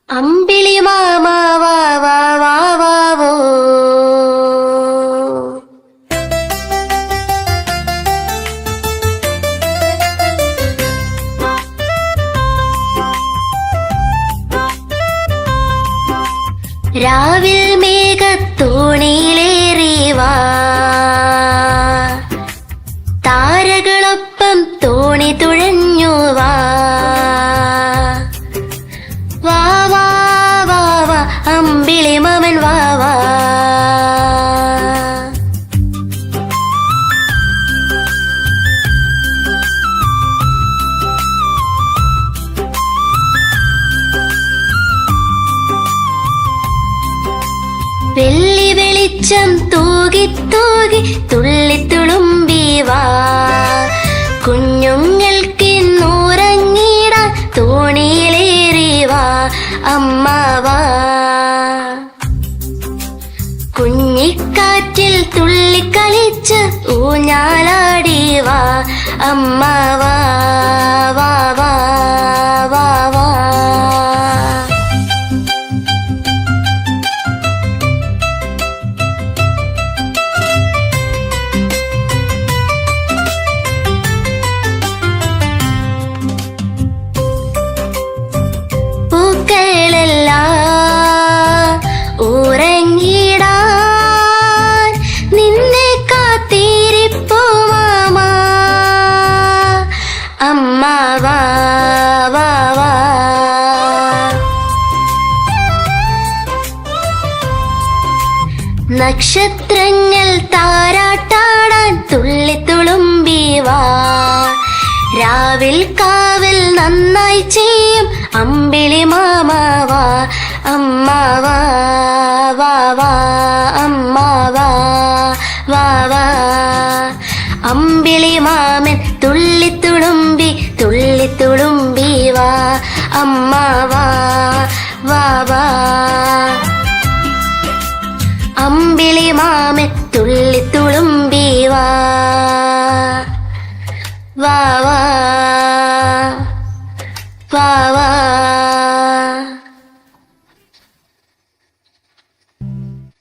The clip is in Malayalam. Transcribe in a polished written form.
അമ്പിളി മാമാ വാ വാ വാ വാവോ. രാവിൽ മേഘത്തോണിയിലേറി വാ, താരകളൊപ്പം തോണി തുഴഞ്ഞു വാ. വാ വാ വാ വാ അമ്പിളി മാമൻ വാ വാ. വെള്ളി വെളിച്ചം തൂകി തൂകി തുള്ളി തുളുമ്പി വാ, കുഞ്ഞുങ്ങൾക്ക് നൂറങ്ങിടാൻ തോണിയിലേറി വാ അമ്മ വാ. കുഞ്ഞിക്കാറ്റിൽ തുള്ളിക്കളിച്ച് ഊഞ്ഞാലാടി വാ അമ്മ വാ വാ വാ വാ വാ. ഉറങ്ങിടാൻ നിന്നെ കാത്തിരിപ്പു മാമാ അമ്മ വാ വാ വാ. നക്ഷത്രങ്ങൾ താരാട്ടാടാൻ തുള്ളി തുളുമ്പി വാ, രാവിൽ കാവൽ നന്നായി ചെയ്യും അമ്പിളി മാമാ വാ അമ്മ വാ വാ വാ അമ്മ വാ വാ വാ. അമ്പിളി മാമൻ തുള്ളി തുളുമ്പി വാ അമ്മ വാ വാ വാ. അമ്പിളി മാമൻ തുള്ളി തുളുമ്പി വാ വാ വാ.